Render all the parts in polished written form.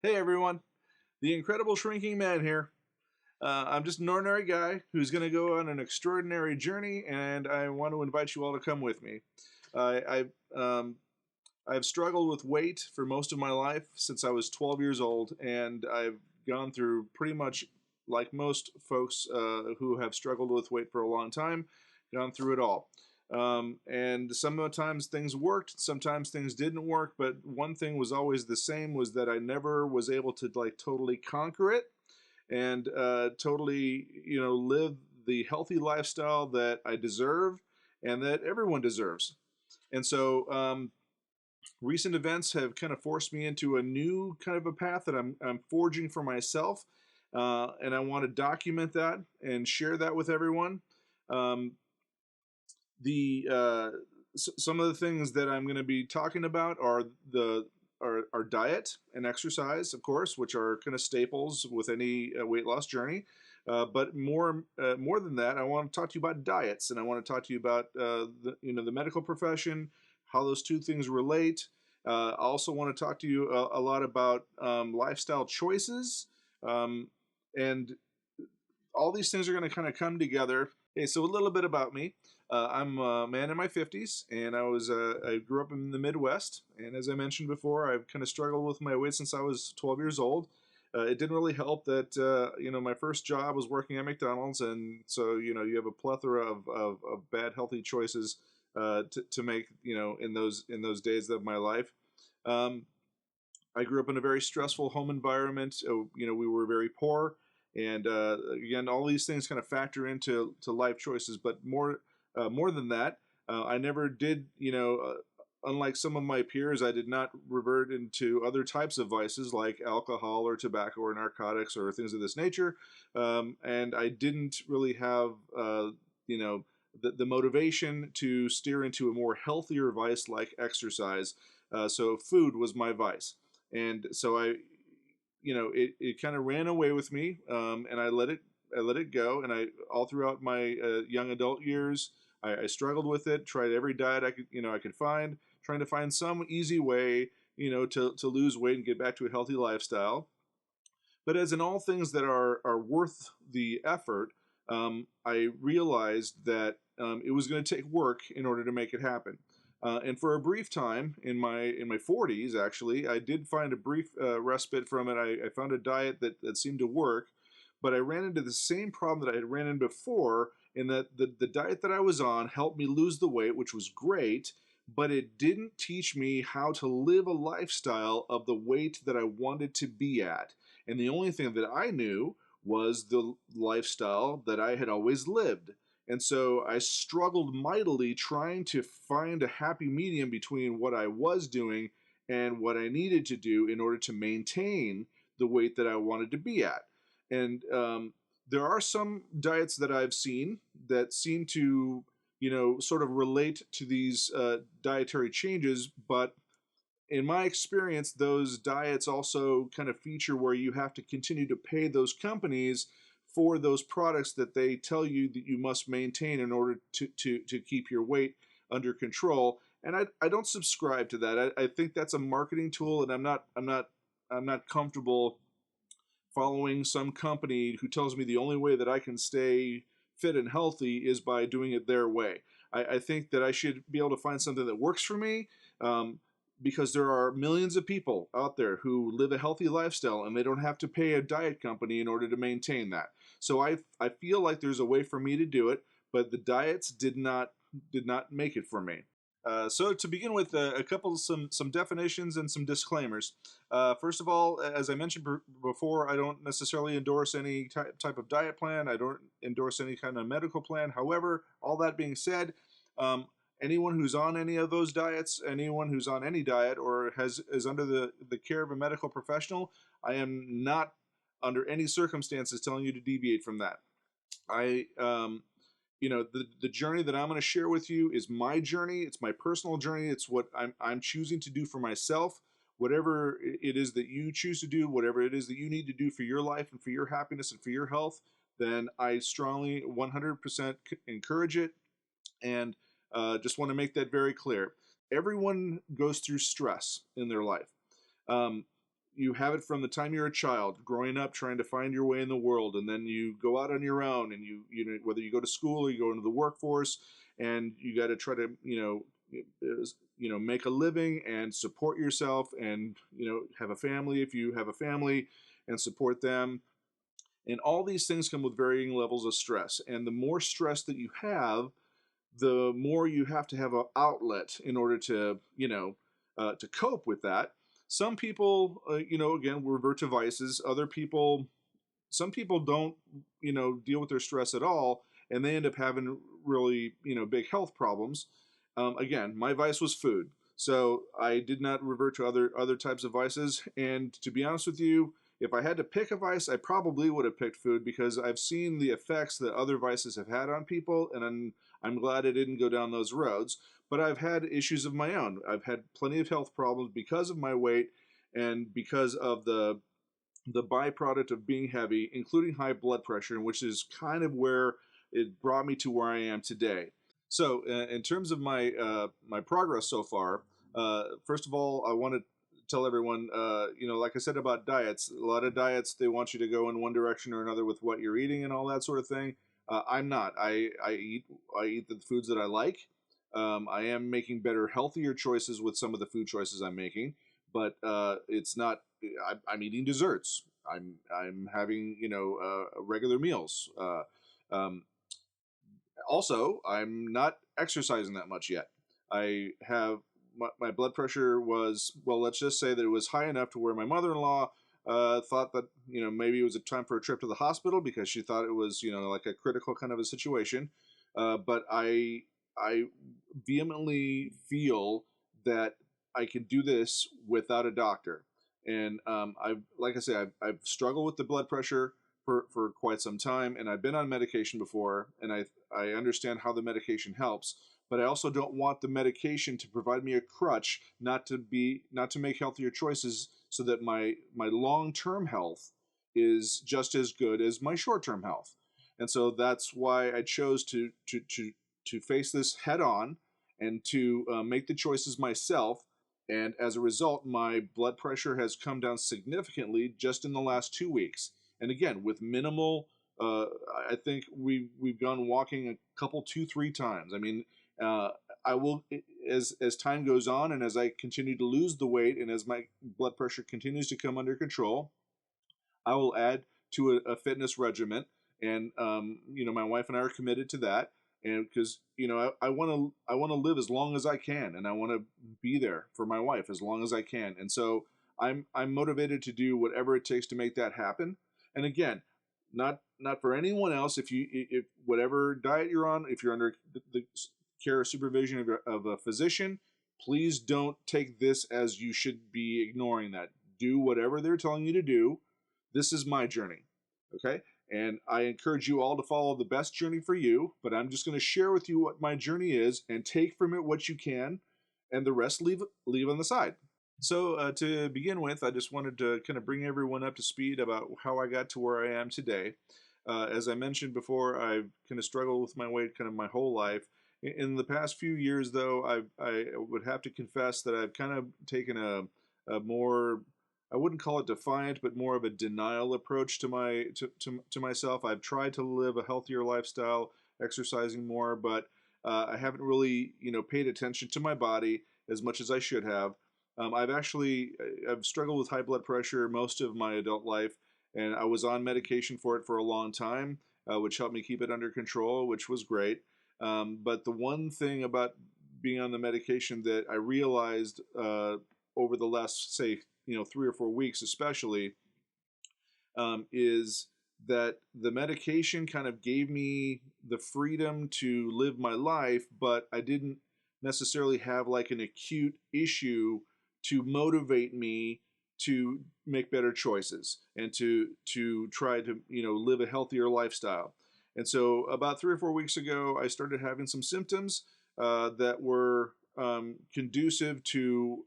Hey everyone, the incredible shrinking man here. I'm just an ordinary guy who's going to go on an extraordinary journey, and I want to invite you all to come with me. I've struggled with weight for most of my life since I was 12 years old, and I've gone through pretty much like most folks who have struggled with weight for a long time, gone through it all. And sometimes things worked, sometimes things didn't work, but one thing was always the same was that I never was able to like totally conquer it and totally, live the healthy lifestyle that I deserve and that everyone deserves. And so recent events have kind of forced me into a new kind of a path that I'm forging for myself. And I want to document that and share that with everyone. Um, the Some of the things that I'm going to be talking about are our diet and exercise, of course, which are kind of staples with any weight loss journey. But more than that, I want to talk to you about diets, and I want to talk to you about the medical profession, how those two things relate. I also want to talk to you a lot about lifestyle choices, and all these things are going to kind of come together. Okay, so a little bit about me. I'm a man in my 50s, and I grew up in the Midwest. And as I mentioned before, I've kind of struggled with my weight since I was 12 years old. It didn't really help that my first job was working at McDonald's, and so you have a plethora of bad healthy choices to make in those days of my life. Um, I grew up in a very stressful home environment. We were very poor, and again, all these things kind of factor into life choices. But more than that, I never did. Unlike some of my peers, I did not revert into other types of vices like alcohol or tobacco or narcotics or things of this nature. And I didn't really have, the motivation to steer into a more healthier vice like exercise. So food was my vice, and so it kind of ran away with me, and I let it go, and I all throughout my young adult years, I struggled with it, tried every diet I could find, trying to find some easy way to lose weight and get back to a healthy lifestyle. But as in all things that are worth the effort, I realized that it was going to take work in order to make it happen. And for a brief time in my 40s, actually, I did find a brief respite from it. I found a diet that seemed to work, but I ran into the same problem that I had ran in before, in that the diet that I was on helped me lose the weight, which was great, but it didn't teach me how to live a lifestyle of the weight that I wanted to be at. And the only thing that I knew was the lifestyle that I had always lived. And so I struggled mightily trying to find a happy medium between what I was doing and what I needed to do in order to maintain the weight that I wanted to be at. And there are some diets that I've seen that seem to, sort of relate to these dietary changes, but in my experience, those diets also kind of feature where you have to continue to pay those companies for those products that they tell you that you must maintain in order to keep your weight under control. And I don't subscribe to that. I think that's a marketing tool, and I'm not comfortable following some company who tells me the only way that I can stay fit and healthy is by doing it their way. I think that I should be able to find something that works for me. Because there are millions of people out there who live a healthy lifestyle and they don't have to pay a diet company in order to maintain that. So I feel like there's a way for me to do it, but the diets did not make it for me. So to begin with, a couple some definitions and some disclaimers. First of all, as I mentioned before, I don't necessarily endorse any type of diet plan. I don't endorse any kind of medical plan. However, all that being said, um, anyone who's on any of those diets, anyone who's on any diet or is under the care of a medical professional, I am not under any circumstances telling you to deviate from that. I the journey that I'm going to share with you is my journey. It's my personal journey. It's what I'm choosing to do for myself. Whatever it is that you choose to do, whatever it is that you need to do for your life and for your happiness and for your health, then I strongly 100% encourage it. And just want to make that very clear. Everyone goes through stress in their life. Um, you have it from the time you're a child, growing up, trying to find your way in the world, and then you go out on your own, and you know, whether you go to school or you go into the workforce, and you got to try to, make a living and support yourself, and have a family if you have a family, and support them. And all these things come with varying levels of stress. And the more stress that you have, the more you have an outlet in order to, to cope with that. Some people, again, revert to vices. Other people, some people don't, deal with their stress at all, and they end up having really, big health problems. Again, my vice was food, so I did not revert to other types of vices. And to be honest with you, if I had to pick a vice, I probably would have picked food, because I've seen the effects that other vices have had on people, and I'm glad I didn't go down those roads. But I've had issues of my own. I've had plenty of health problems because of my weight, and because of the byproduct of being heavy, including high blood pressure, which is kind of where it brought me to where I am today. So, in terms of my progress so far, first of all, I want to tell everyone, like I said about diets, a lot of diets, they want you to go in one direction or another with what you're eating and all that sort of thing. I'm not. I eat the foods that I like. I am making better, healthier choices with some of the food choices I'm making, but it's not. I'm eating desserts. I'm having regular meals. Um, Also, I'm not exercising that much yet. I have my blood pressure was, well, let's just say that it was high enough to where my mother-in-law thought that maybe it was a time for a trip to the hospital, because she thought it was like a critical kind of a situation. But I vehemently feel that I can do this without a doctor. And I've, like I say, I've struggled with the blood pressure for quite some time, and I've been on medication before, and I understand how the medication helps, but I also don't want the medication to provide me a crutch not to make healthier choices, so that my long-term health is just as good as my short-term health. And so that's why I chose to face this head on, and to make the choices myself. And as a result, my blood pressure has come down significantly just in the last 2 weeks. And again, with minimal, uh, I think we've gone walking a couple, 2, 3 times. I mean, uh, I will, as time goes on, and as I continue to lose the weight, and as my blood pressure continues to come under control, I will add to a fitness regimen. And my wife and I are committed to that. And because I want to live as long as I can, and I want to be there for my wife as long as I can. And so I'm motivated to do whatever it takes to make that happen. And again, not for anyone else. If whatever diet you're on, if you're under the care or supervision of a physician, please don't take this as you should be ignoring that. Do whatever they're telling you to do. This is my journey, okay? And I encourage you all to follow the best journey for you, but I'm just going to share with you what my journey is, and take from it what you can, and the rest leave on the side. So, to begin with, I just wanted to kind of bring everyone up to speed about how I got to where I am today. As I mentioned before, I've kind of struggled with my weight kind of my whole life. In the past few years, though, I would have to confess that I've kind of taken a more, I wouldn't call it defiant, but more of a denial approach to myself. I've tried to live a healthier lifestyle, exercising more, but I haven't really paid attention to my body as much as I should have. I've struggled with high blood pressure most of my adult life, and I was on medication for it for a long time, which helped me keep it under control, which was great. But the one thing about being on the medication that I realized over the last, say, 3 or 4 weeks, especially, is that the medication kind of gave me the freedom to live my life, but I didn't necessarily have like an acute issue to motivate me to make better choices, and to try to live a healthier lifestyle. And so about 3 or 4 weeks ago, I started having some symptoms that were conducive to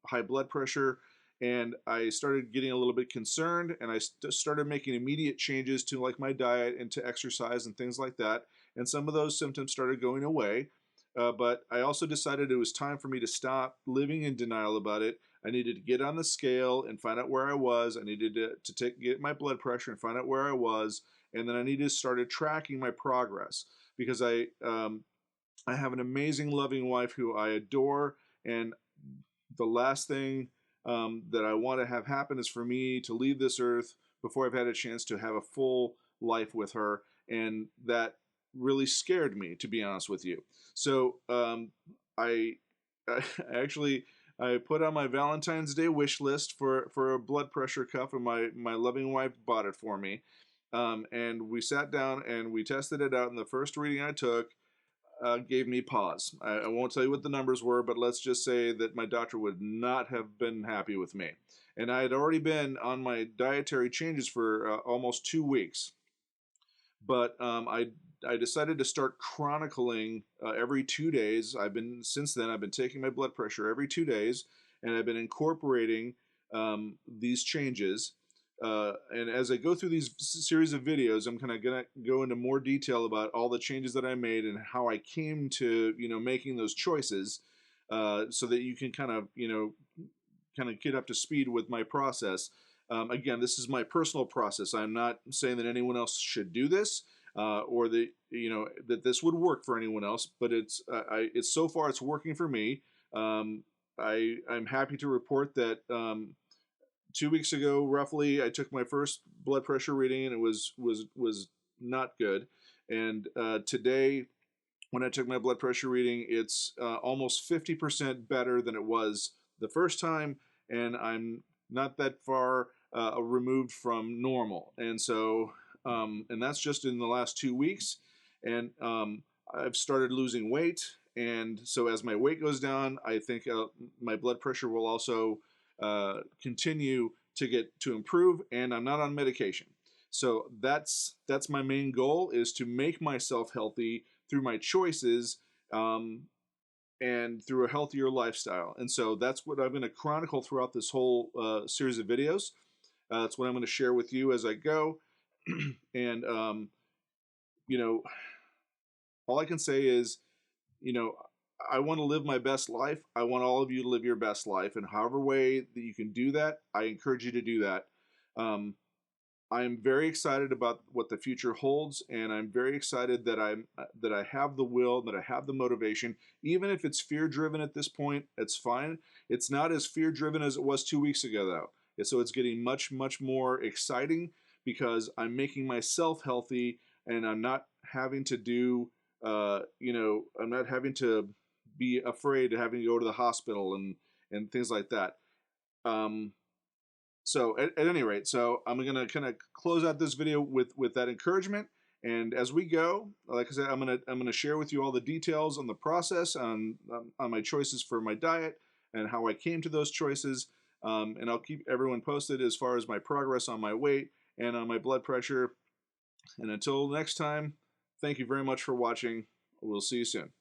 high blood pressure, and I started getting a little bit concerned, and I started making immediate changes to like my diet and to exercise and things like that. And some of those symptoms started going away. But I also decided it was time for me to stop living in denial about it. I needed to get on the scale and find out where I was. I needed to get my blood pressure and find out where I was, and then I needed to start tracking my progress because I have an amazing, loving wife who I adore, and the last thing that I want to have happen is for me to leave this earth before I've had a chance to have a full life with her, and that really scared me, to be honest with you. So I, I actually I put on my Valentine's Day wish list for a blood pressure cuff, and my loving wife bought it for me. And we sat down and we tested it out, and the first reading I took gave me pause. I won't tell you what the numbers were, but let's just say that my doctor would not have been happy with me. And I had already been on my dietary changes for almost 2 weeks, but I decided to start chronicling every 2 days. Since then I've been taking my blood pressure every 2 days, and I've been incorporating these changes. And as I go through these series of videos, I'm kind of gonna go into more detail about all the changes that I made and how I came to making those choices, so that you can kind of get up to speed with my process. Again, this is my personal process. I'm not saying that anyone else should do this, or that that this would work for anyone else. But it's so far it's working for me. I'm happy to report that 2 weeks ago, roughly, I took my first blood pressure reading, and it was not good. And today, when I took my blood pressure reading, it's almost 50% better than it was the first time, and I'm not that far removed from normal. And so, and that's just in the last 2 weeks. And I've started losing weight, and so as my weight goes down, I think my blood pressure will also continue to improve, and I'm not on medication. So that's my main goal, is to make myself healthy through my choices, and through a healthier lifestyle. And so that's what I'm going to chronicle throughout this whole series of videos. That's what I'm going to share with you as I go. And you know, all I can say is, you know, I want to live my best life. I want all of you to live your best life, and however way that you can do that, I encourage you to do that. I'm very excited about what the future holds, and I'm very excited that I have the will, that I have the motivation. Even if it's fear-driven at this point, it's fine. It's not as fear-driven as it was 2 weeks ago, though. So it's getting much, much more exciting because I'm making myself healthy, and I'm not having to do, I'm not having to be afraid of having to go to the hospital and things like that. So at any rate, so I'm gonna kind of close out this video with that encouragement. And as we go, like I said, I'm gonna share with you all the details on the process, on my choices for my diet and how I came to those choices. And I'll keep everyone posted as far as my progress on my weight and on my blood pressure. And until next time, thank you very much for watching. We'll see you soon.